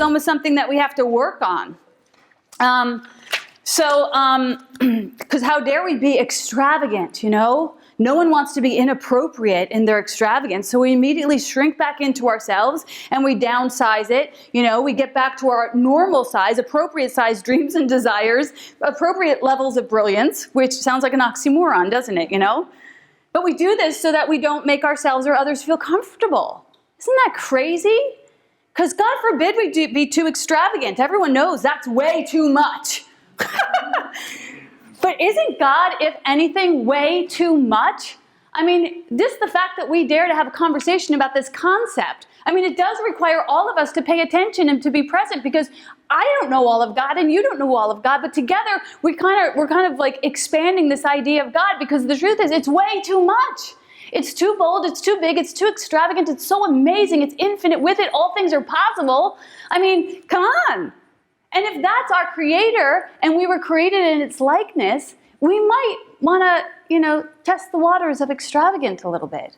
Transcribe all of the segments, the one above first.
almost something that we have to work on. Because how dare we be extravagant, No one wants to be inappropriate in their extravagance, so we immediately shrink back into ourselves and we downsize it. We get back to our normal size, appropriate size dreams and desires, appropriate levels of brilliance, which sounds like an oxymoron, doesn't it, But we do this so that we don't make ourselves or others feel comfortable. Isn't that crazy? Because God forbid we be too extravagant. Everyone knows that's way too much. But isn't God, if anything, way too much? Just the fact that we dare to have a conversation about this concept. It does require all of us to pay attention and to be present, because I don't know all of God and you don't know all of God, but together we're kind of like expanding this idea of God, because the truth is it's way too much. It's too bold, it's too big, it's too extravagant, it's so amazing, it's infinite. With it, all things are possible. Come on. And if that's our Creator, and we were created in its likeness, we might want to, test the waters of extravagant a little bit.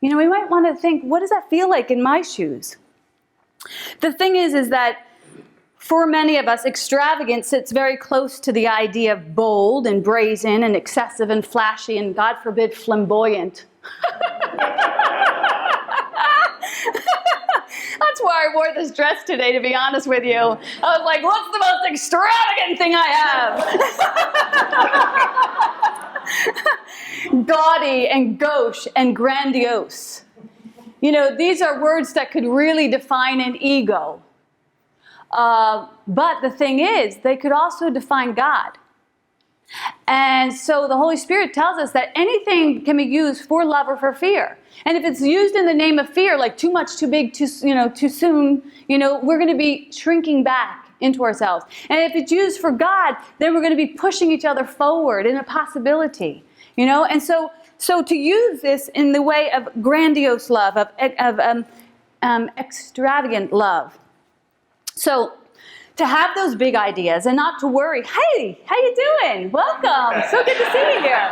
We might want to think, what does that feel like in my shoes? The thing is that for many of us, extravagant sits very close to the idea of bold and brazen and excessive and flashy and, God forbid, flamboyant. That's why I wore this dress today, to be honest with you. I was like, what's the most extravagant thing I have? Gaudy and gauche and grandiose. These are words that could really define an ego. But the thing is, they could also define God. And so the Holy Spirit tells us that anything can be used for love or for fear. And if it's used in the name of fear, like too much, too big, too soon, we're going to be shrinking back into ourselves. And if it's used for God, then we're going to be pushing each other forward in a possibility, And so to use this in the way of grandiose love, of extravagant love. So to have those big ideas and not to worry, hey, how you doing? Welcome. So good to see you here.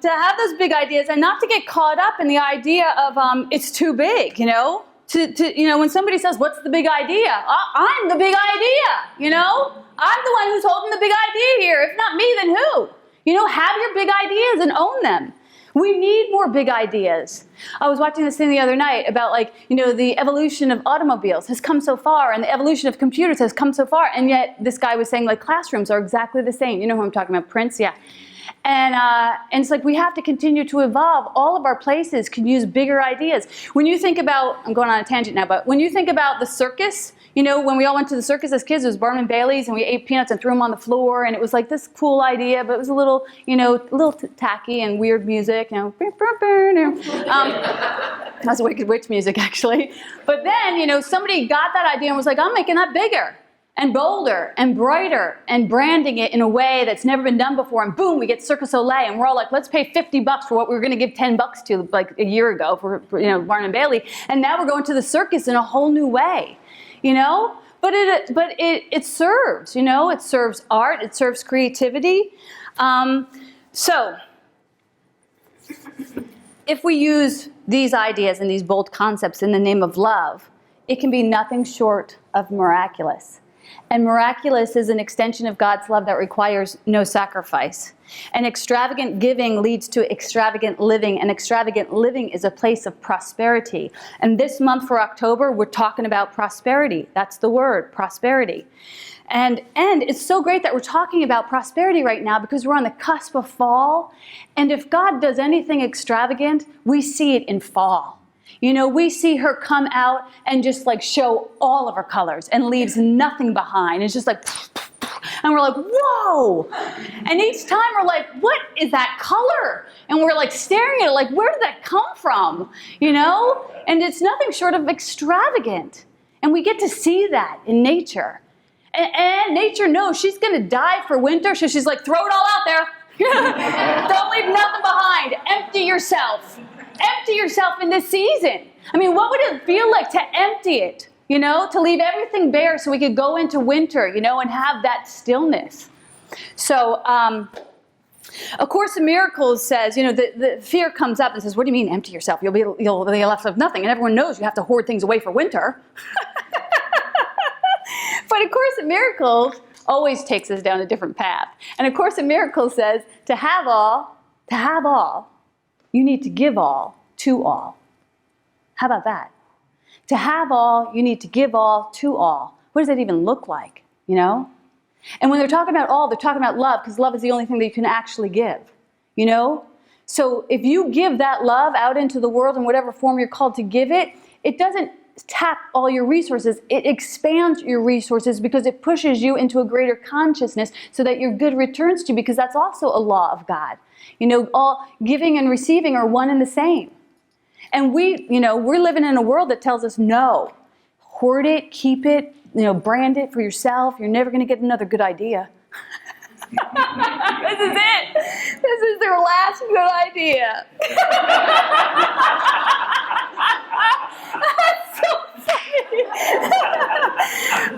To have those big ideas and not to get caught up in the idea of it's too big, when somebody says, what's the big idea? I'm the big idea, I'm the one who's holding the big idea here. If not me, then who? Have your big ideas and own them. We need more big ideas. I was watching this thing the other night about the evolution of automobiles has come so far, and the evolution of computers has come so far, and yet this guy was saying classrooms are exactly the same. You know who I'm talking about, Prince? Yeah. And it's like we have to continue to evolve. All of our places can use bigger ideas. When you think about, I'm going on a tangent now, but when you think about the circus, when we all went to the circus as kids, it was Barnum and Bailey's, and we ate peanuts and threw them on the floor, and it was like this cool idea, but it was a little, tacky and weird music, That's Wicked Witch music, actually. But then, somebody got that idea and was like, I'm making that bigger and bolder and brighter and branding it in a way that's never been done before, and boom, we get Cirque du Soleil, and we're all like, let's pay $50 for what we were going to give $10 to like a year ago for Barnum and Bailey, and now we're going to the circus in a whole new way, But it serves, it serves art, it serves creativity. So if we use these ideas and these bold concepts in the name of love, it can be nothing short of miraculous. And miraculous is an extension of God's love that requires no sacrifice. And extravagant giving leads to extravagant living, and extravagant living is a place of prosperity. And this month for October, we're talking about prosperity. That's the word, prosperity. And it's so great that we're talking about prosperity right now, because we're on the cusp of fall. And if God does anything extravagant, we see it in fall. We see her come out and just show all of her colors and leaves nothing behind. It's just and we're like, whoa. And each time we're like, what is that color? And we're staring at it where did that come from? And it's nothing short of extravagant. And we get to see that in nature. And nature knows she's going to die for winter. So she's like, throw it all out there. Don't leave nothing behind. Empty yourself. Empty yourself in this season. What would it feel like to empty it? To leave everything bare so we could go into winter, and have that stillness. So, A Course in Miracles says, the fear comes up and says, what do you mean empty yourself? You'll be left with nothing. And everyone knows you have to hoard things away for winter. But A Course in Miracles always takes us down a different path. And A Course in Miracles says, to have all, you need to give all to all. How about that? To have all, you need to give all to all. What does that even look like, you know? And when they're talking about all, they're talking about love, because love is the only thing that you can actually give, you know? So if you give that love out into the world in whatever form you're called to give it, it doesn't tap all your resources. It expands your resources because it pushes you into a greater consciousness so that your good returns to you, because that's also a law of God. You know, all giving and receiving are one and the same. And we're living in a world that tells us no. Hoard it, keep it, brand it for yourself. You're never going to get another good idea. This is it. This is their last good idea. That's so funny.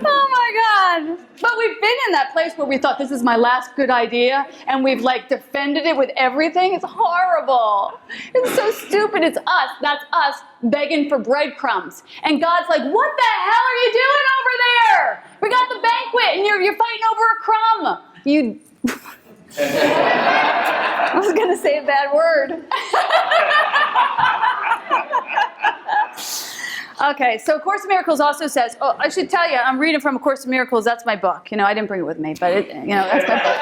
Oh my God. But we've been in that place where we thought this is my last good idea, and we've defended it with everything. It's horrible. It's so stupid. It's us. That's us begging for breadcrumbs. And God's like, what the hell are you doing over there? We got the banquet and you're fighting over a crumb. I was going to say a bad word. Okay, so A Course in Miracles also says, I should tell you, I'm reading from A Course in Miracles. That's my book. I didn't bring it with me, but that's my book.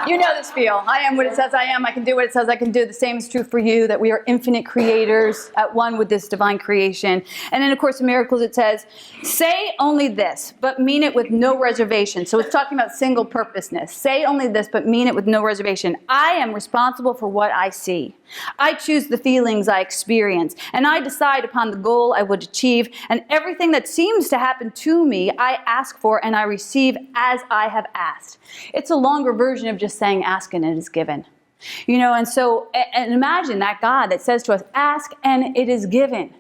You know this feel. I am what it says I am. I can do what it says I can do. The same is true for you, that we are infinite creators at one with this divine creation. And in A Course in Miracles it says, say only this, but mean it with no reservation. So it's talking about single purposeness. Say only this, but mean it with no reservation. I am responsible for what I see. I choose the feelings I experience, and I decide upon the goal I would achieve, and everything that seems to happen to me, I ask for and I receive as I have asked. It's a longer version of just saying ask and it is given. And so, and imagine that God that says to us, ask and it is given.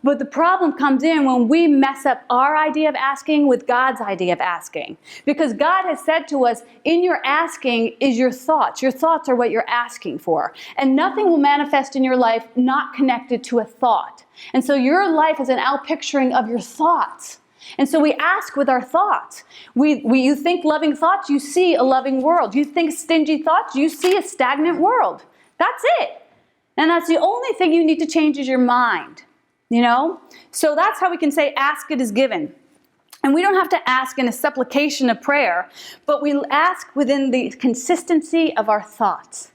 But the problem comes in when we mess up our idea of asking with God's idea of asking. Because God has said to us, in your asking is your thoughts. Your thoughts are what you're asking for. And nothing will manifest in your life not connected to a thought. And so your life is an outpicturing of your thoughts. And so we ask with our thoughts. You think loving thoughts, you see a loving world. You think stingy thoughts, you see a stagnant world. That's it. And that's the only thing you need to change is your mind, So that's how we can say, ask, it is given. And we don't have to ask in a supplication of prayer, but we ask within the consistency of our thoughts.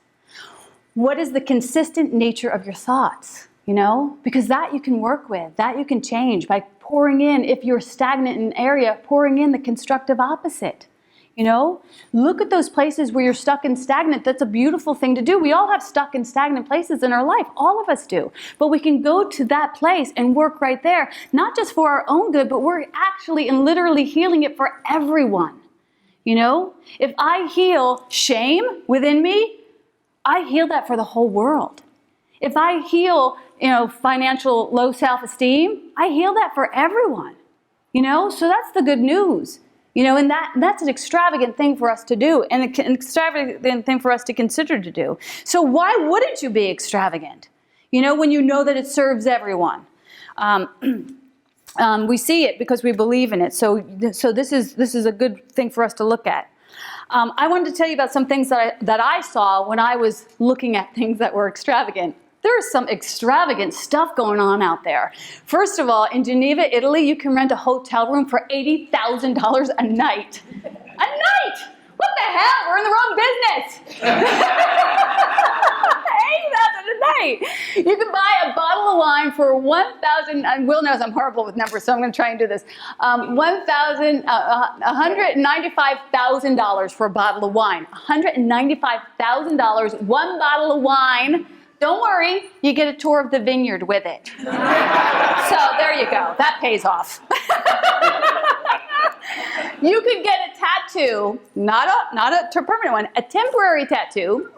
What is the consistent nature of your thoughts, Because that you can work with, that you can change by pouring in, if you're stagnant in an area, pouring in the constructive opposite. Look at those places where you're stuck and stagnant. That's a beautiful thing to do. We all have stuck and stagnant places in our life. All of us do. But we can go to that place and work right there, not just for our own good, but we're actually and literally healing it for everyone. If I heal shame within me, I heal that for the whole world. If I heal, financial low self-esteem, I heal that for everyone. So that's the good news. And that's an extravagant thing for us to do, and an extravagant thing for us to consider to do. So why wouldn't you be extravagant? When you know that it serves everyone. We see it because we believe in it. So this is a good thing for us to look at. I wanted to tell you about some things that I saw when I was looking at things that were extravagant. There's some extravagant stuff going on out there. First of all, in Geneva, Italy, you can rent a hotel room for $80,000 a night. A night! What the hell? We're in the wrong business. $80,000 a night. You can buy a bottle of wine for $1,000. And Will knows I'm horrible with numbers, so I'm going to try and do this. $195,000 for a bottle of wine. $195,000, one bottle of wine. Don't worry, you get a tour of the vineyard with it. So there you go. That pays off. You could get a tattoo, not a permanent one, a temporary tattoo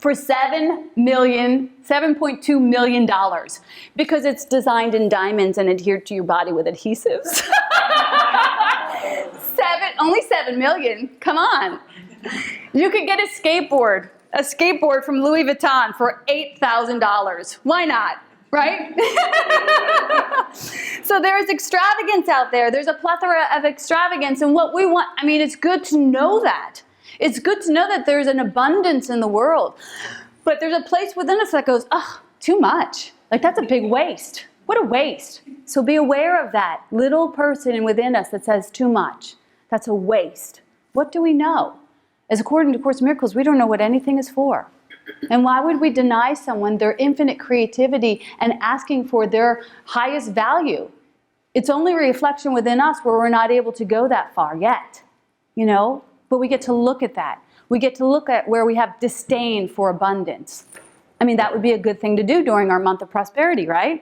for $7.2 million because it's designed in diamonds and adhered to your body with adhesives. Only $7 million. Come on. You could get a skateboard from Louis Vuitton for $8,000. Why not? right? So there is extravagance out there. There's a plethora of extravagance. And what we want, I mean, it's good to know that. It's good to know that there's an abundance in the world. But there's a place within us that goes, oh, too much. Like, that's a big waste. What a waste. So be aware of that little person within us that says too much. That's a waste. What do we know? As according to Course in Miracles, we don't know what anything is for. And why would we deny someone their infinite creativity and asking for their highest value? It's only a reflection within us where we're not able to go that far yet, you know? But we get to look at that. We get to look at where we have disdain for abundance. I mean, that would be a good thing to do during our month of prosperity, right?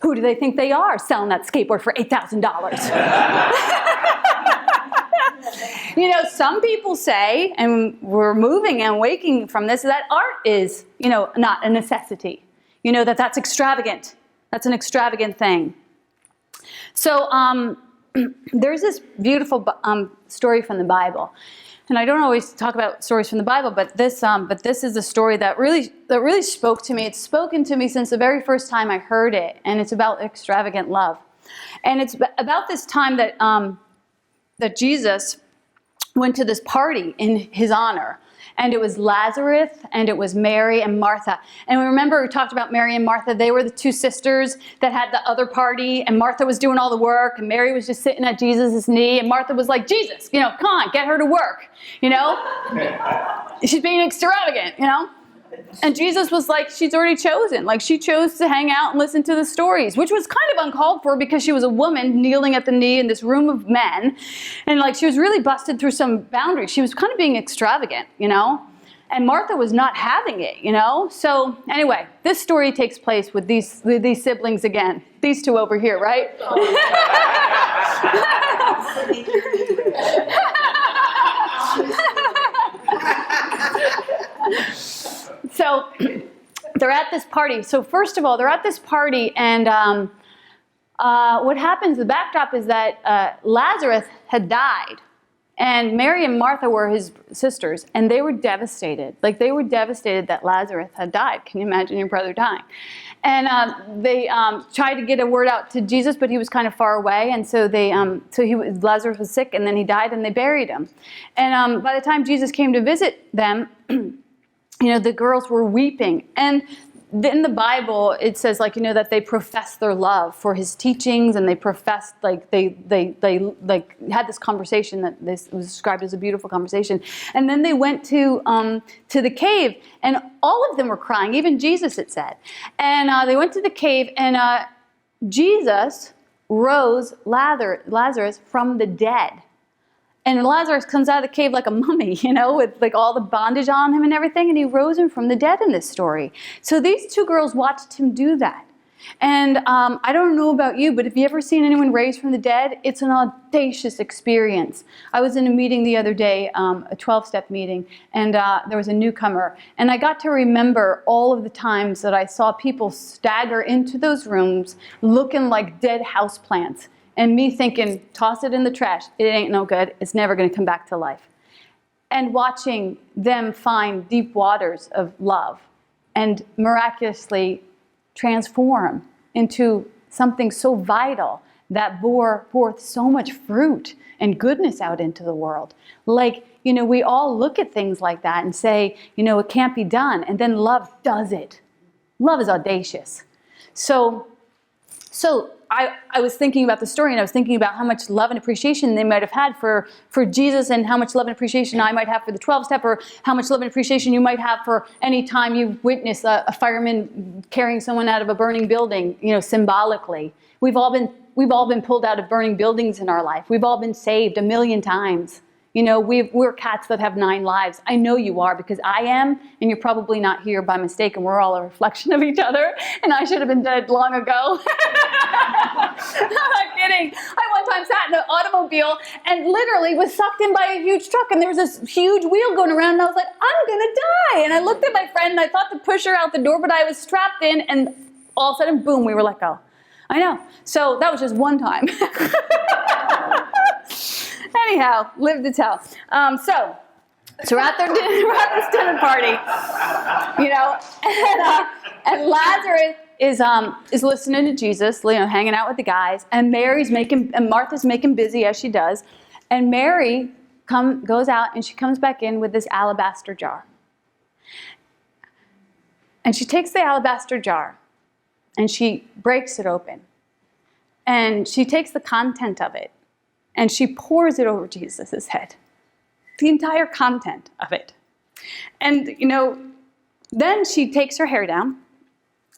Who do they think they are selling that skateboard for $8,000? You know, some people say, and we're moving and waking from this, that art is, you know, not a necessity. You know, that's extravagant. That's an extravagant thing. So there's this beautiful story from the Bible. And I don't always talk about stories from the Bible, but this is a story that really spoke to me. It's spoken to me since the very first time I heard it, and it's about extravagant love. And it's about this time that that Jesus went to this party in his honor. And it was Lazarus, and it was Mary and Martha. And remember, we talked about Mary and Martha. They were the two sisters that had the other party, and Martha was doing all the work, and Mary was just sitting at Jesus' knee, and Martha was like, Jesus, you know, come on, get her to work, you know? She's being extravagant, you know? And Jesus was like, she's already chosen. Like, she chose to hang out and listen to the stories, which was kind of uncalled for because she was a woman kneeling at the knee in this room of men. And like, she was really busted through some boundaries. She was kind of being extravagant, you know? And Martha was not having it, you know? So anyway, this story takes place with these siblings again. These two over here, right? So they're at this party. So first of all, they're at this party, and what happens, the backdrop is that Lazarus had died, and Mary and Martha were his sisters, and they were devastated. Like, they were devastated that Lazarus had died. Can you imagine your brother dying? And they tried to get a word out to Jesus, but he was kind of far away, and so Lazarus was sick, and then he died, and they buried him. And by the time Jesus came to visit them, you know, the girls were weeping. And in the Bible, it says, like, you know, that they professed their love for his teachings, and they professed, like, they had this conversation that this was described as a beautiful conversation. And then they went to the cave, and all of them were crying, even Jesus, it said. And they went to the cave, and Jesus rose Lazarus from the dead. And Lazarus comes out of the cave like a mummy, you know, with like all the bondage on him and everything. And he rose him from the dead in this story. So these two girls watched him do that. And I don't know about you, but have you ever seen anyone raised from the dead? It's an audacious experience. I was in a meeting the other day, a 12-step meeting, and there was a newcomer. And I got to remember all of the times that I saw people stagger into those rooms looking like dead houseplants. And me thinking, toss it in the trash. It ain't no good. It's never going to come back to life. And watching them find deep waters of love and miraculously transform into something so vital that bore forth so much fruit and goodness out into the world. Like, you know, we all look at things like that and say, you know, it can't be done. And then love does it. Love is audacious. So I was thinking about the story, and I was thinking about how much love and appreciation they might have had for Jesus, and how much love and appreciation I might have for the 12-step, or how much love and appreciation you might have for any time you've witnessed a fireman carrying someone out of a burning building, you know, symbolically. We've all been pulled out of burning buildings in our life. We've all been saved 1,000,000 times. You know, we're cats that have 9 lives. I know you are, because I am, and you're probably not here by mistake, and we're all a reflection of each other, and I should have been dead long ago. I'm not kidding. I one time sat in an automobile and literally was sucked in by a huge truck, and there was this huge wheel going around, and I was like, I'm going to die. And I looked at my friend, and I thought to push her out the door, but I was strapped in, and all of a sudden, boom, we were let go. I know. So that was just one time. Anyhow, live to tell. So So we're at this dinner party, and Lazarus is listening to Jesus, hanging out with the guys, and Martha's making busy as she does, and Mary goes out and she comes back in with this alabaster jar, and she takes the alabaster jar, and she breaks it open, and she takes the content of it, and she pours it over Jesus' head. The entire content of it. And, then she takes her hair down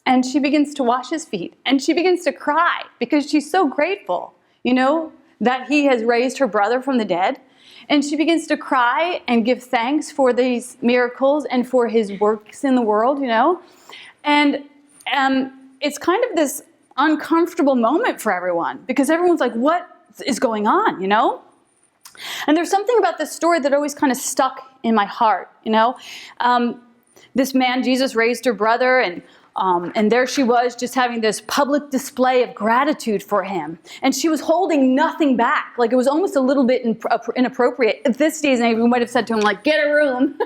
and she begins to wash his feet and she begins to cry because she's so grateful, that he has raised her brother from the dead. And she begins to cry and give thanks for these miracles and for his works in the world, And it's kind of this uncomfortable moment for everyone because everyone's like, what is going on, And there's something about this story that always kind of stuck in my heart, This man, Jesus, raised her brother, and there she was just having this public display of gratitude for him. And she was holding nothing back. Like, it was almost a little bit inappropriate. At this stage, we might have said to him, like, get a room.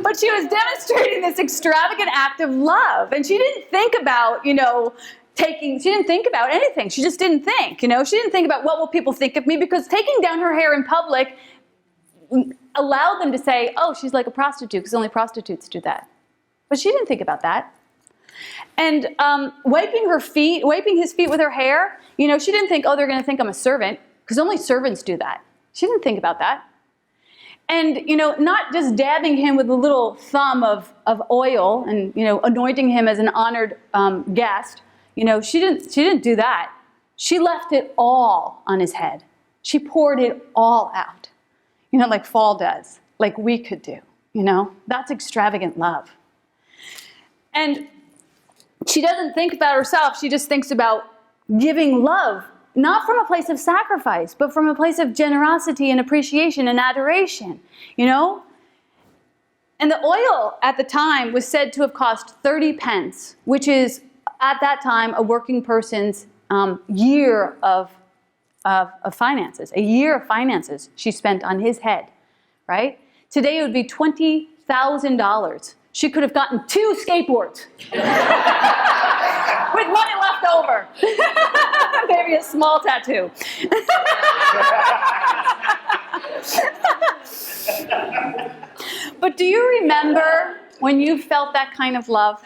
But she was demonstrating this extravagant act of love. And she didn't think about, she didn't think about anything. She just didn't think, She didn't think about what will people think of me, because taking down her hair in public allowed them to say, oh, she's like a prostitute, because only prostitutes do that. But she didn't think about that. And wiping his feet with her hair, she didn't think, oh, they're going to think I'm a servant, because only servants do that. She didn't think about that. And, not just dabbing him with a little thumb of oil and, anointing him as an honored guest. She didn't do that. She left it all on his head. She poured it all out, like fall does, like we could do, That's extravagant love. And she doesn't think about herself. She just thinks about giving love, not from a place of sacrifice, but from a place of generosity and appreciation and adoration, And the oil at the time was said to have cost 30 pence, which is at that time a working person's year of finances. A year of finances she spent on his head, right? Today it would be $20,000. She could have gotten 2 skateboards with money left over. Maybe a small tattoo. But do you remember when you felt that kind of love?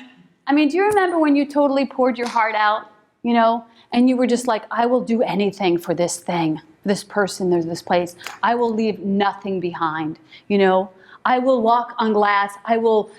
Do you remember when you totally poured your heart out, and you were just like, I will do anything for this thing, this person, or this place. I will leave nothing behind, I will walk on glass. I will,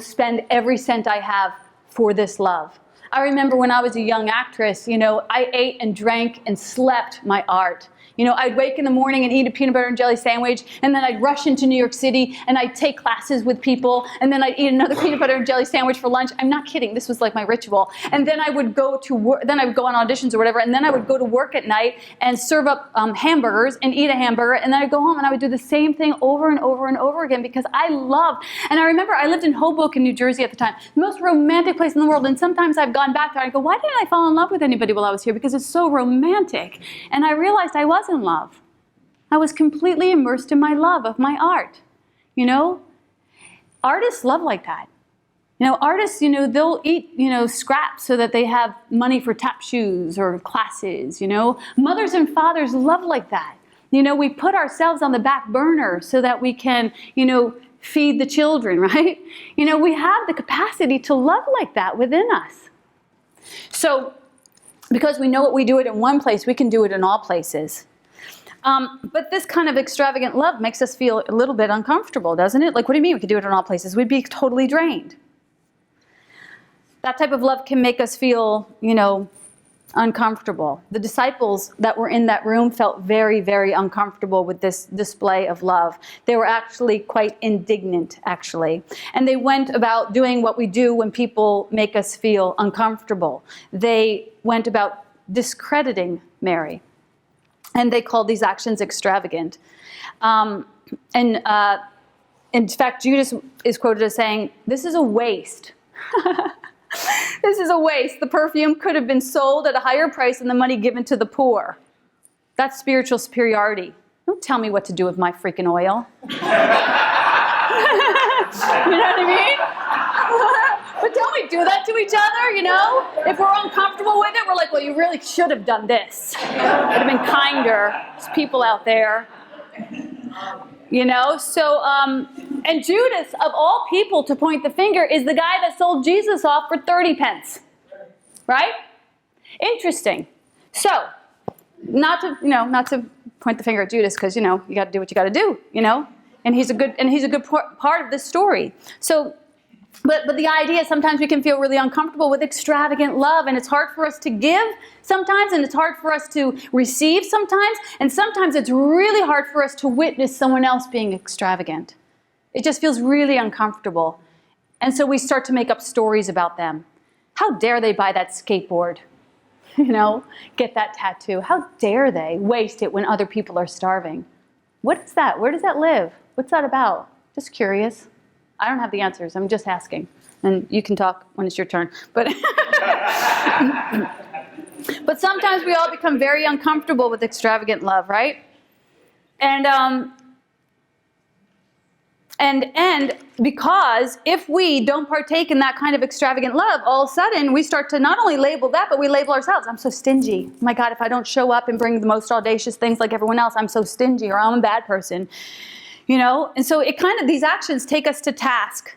spend every cent I have for this love. I remember when I was a young actress, I ate and drank and slept my art. I'd wake in the morning and eat a peanut butter and jelly sandwich, and then I'd rush into New York City, and I'd take classes with people, and then I'd eat another peanut butter and jelly sandwich for lunch. I'm not kidding. This was like my ritual. And then I would go to work. Then I would go on auditions or whatever, and then I would go to work at night and serve up hamburgers and eat a hamburger, and then I'd go home and I would do the same thing over and over and over again because I loved. And I remember I lived in Hoboken, New Jersey at the time, the most romantic place in the world. And sometimes I've gone back there and I go, why didn't I fall in love with anybody while I was here? Because it's so romantic. And I realized I was in love. I was completely immersed in my love of my art. Artists love like that. Artists, they'll eat, scraps so that they have money for tap shoes or classes, Mothers and fathers love like that. We put ourselves on the back burner so that we can, feed the children, right? We have the capacity to love like that within us. So, because we know what we do it in one place, we can do it in all places. But this kind of extravagant love makes us feel a little bit uncomfortable, doesn't it? Like, what do you mean we could do it in all places? We'd be totally drained. That type of love can make us feel, uncomfortable. The disciples that were in that room felt very, very uncomfortable with this display of love. They were actually quite indignant, actually. And they went about doing what we do when people make us feel uncomfortable. They went about discrediting Mary. And they called these actions extravagant. In fact, Judas is quoted as saying, "This is a waste." This is a waste. The perfume could have been sold at a higher price and the money given to the poor. That's spiritual superiority. Don't tell me what to do with my freaking oil. You know what I mean? But don't we do that to each other, you know? If we're uncomfortable with it, we're like, well, you really should have done this. It would have been kinder. There's people out there. You know, so, and Judas, of all people to point the finger, is the guy that sold Jesus off for 30 pence. Right? Interesting. So, not to point the finger at Judas, because, you know, you got to do what you got to do, you know? And he's a good part of this story. So, but the idea is sometimes we can feel really uncomfortable with extravagant love, and it's hard for us to give sometimes, and it's hard for us to receive sometimes, and sometimes it's really hard for us to witness someone else being extravagant. It just feels really uncomfortable. And so we start to make up stories about them. How dare they buy that skateboard? You know, get that tattoo. How dare they waste it when other people are starving? What is that? Where does that live? What's that about? Just curious. I don't have the answers. I'm just asking. And you can talk when it's your turn. But but sometimes we all become very uncomfortable with extravagant love, right? And because if we don't partake in that kind of extravagant love, all of a sudden we start to not only label that, but we label ourselves. I'm so stingy. Oh my God, if I don't show up and bring the most audacious things like everyone else, I'm so stingy, or I'm a bad person. You know, and so these actions take us to task.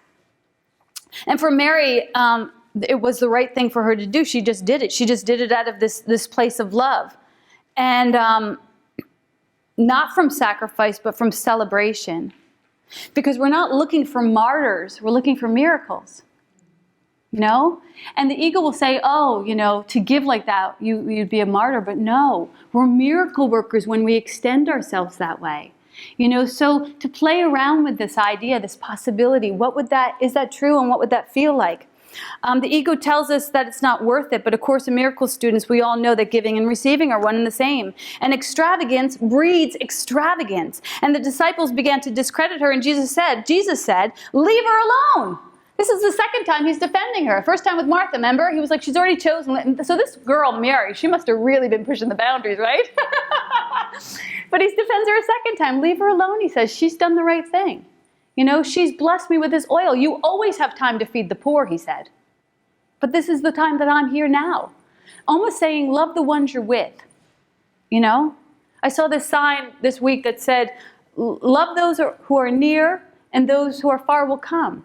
And for Mary, it was the right thing for her to do. She just did it. She just did it out of this place of love. And not from sacrifice, but from celebration. Because we're not looking for martyrs. We're looking for miracles. You know? And the ego will say, oh, you know, to give like that, you'd be a martyr. But no, we're miracle workers when we extend ourselves that way. You know, so to play around with this idea, this possibility, is that true, and what would that feel like? The ego tells us that it's not worth it, but of course, in miracle students, we all know that giving and receiving are one and the same. And extravagance breeds extravagance. And the disciples began to discredit her, and Jesus said, leave her alone. This is the second time he's defending her. First time with Martha, remember? He was like, she's already chosen. So this girl, Mary, she must have really been pushing the boundaries, right? But he defends her a second time. Leave her alone, he says. She's done the right thing. You know, she's blessed me with this oil. You always have time to feed the poor, he said. But this is the time that I'm here now. Almost saying, love the ones you're with. You know? I saw this sign this week that said, love those who are near, and those who are far will come.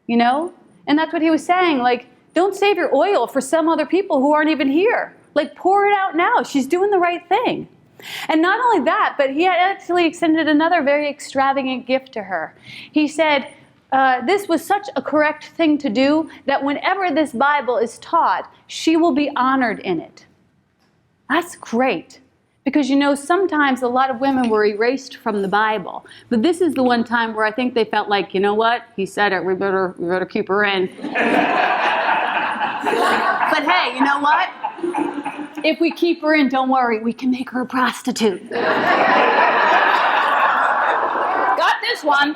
You know? And that's what he was saying. Like, don't save your oil for some other people who aren't even here. Like, pour it out now. She's doing the right thing. And not only that, but he actually extended another very extravagant gift to her. He said, this was such a correct thing to do that whenever this Bible is taught, she will be honored in it. That's great. Because, you know, sometimes a lot of women were erased from the Bible. But this is the one time where I think they felt like, you know what? He said it. We better keep her in. But hey, you know what? If we keep her in, don't worry. We can make her a prostitute. Got this one.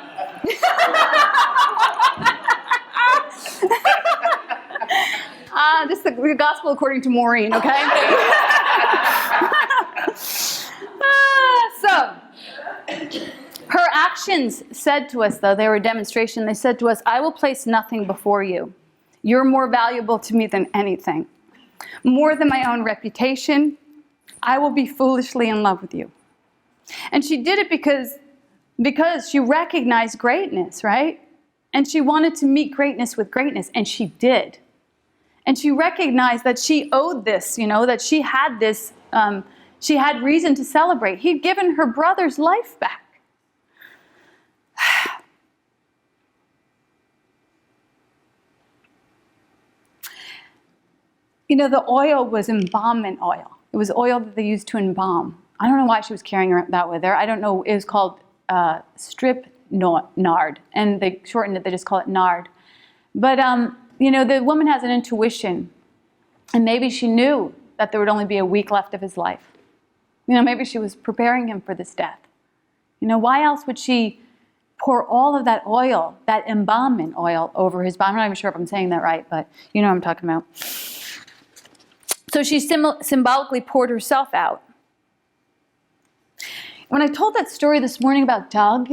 This is the gospel according to Maureen, okay? So, her actions said to us, though, they were a demonstration. They said to us, I will place nothing before you. You're more valuable to me than anything. More than my own reputation, I will be foolishly in love with you. And she did it because she recognized greatness, right? And she wanted to meet greatness with greatness, and she did. And she recognized that she owed this, you know, that she had this, she had reason to celebrate. He'd given her brother's life back. You know, the oil was embalmment oil. It was oil that they used to embalm. I don't know why she was carrying that with her. I don't know. It was called strip nard, and they shortened it. They just call it nard. But, you know, the woman has an intuition, and maybe she knew that there would only be a week left of his life. You know, maybe she was preparing him for this death. You know, why else would she pour all of that oil, that embalmment oil, over his body? I'm not even sure if I'm saying that right, but you know what I'm talking about. So she symbolically poured herself out. When I told that story this morning about Doug,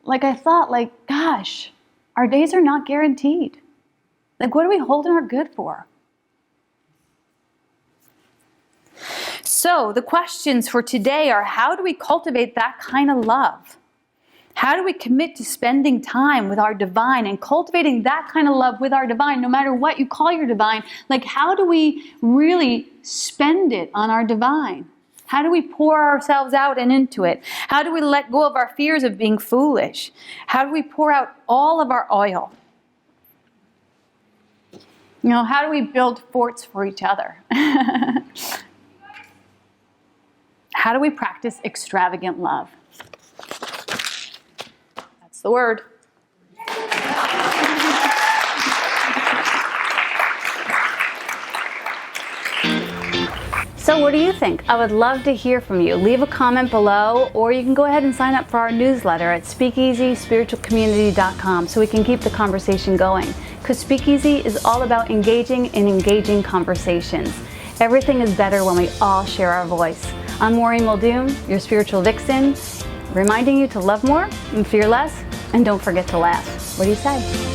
like I thought, like, gosh, our days are not guaranteed. Like, what are we holding our good for? So the questions for today are, how do we cultivate that kind of love? How do we commit to spending time with our divine and cultivating that kind of love with our divine, no matter what you call your divine? Like, how do we really spend it on our divine? How do we pour ourselves out and into it? How do we let go of our fears of being foolish? How do we pour out all of our oil? How do we build forts for each other? How do we practice extravagant love? That's the word. So what do you think? I would love to hear from you. Leave a comment below, or you can go ahead and sign up for our newsletter at speakeasyspiritualcommunity.com so we can keep the conversation going. Because Speakeasy is all about engaging in engaging conversations. Everything is better when we all share our voice. I'm Maureen Muldoon, your Spiritual Vixen, reminding you to love more and fear less, and don't forget to laugh. What do you say?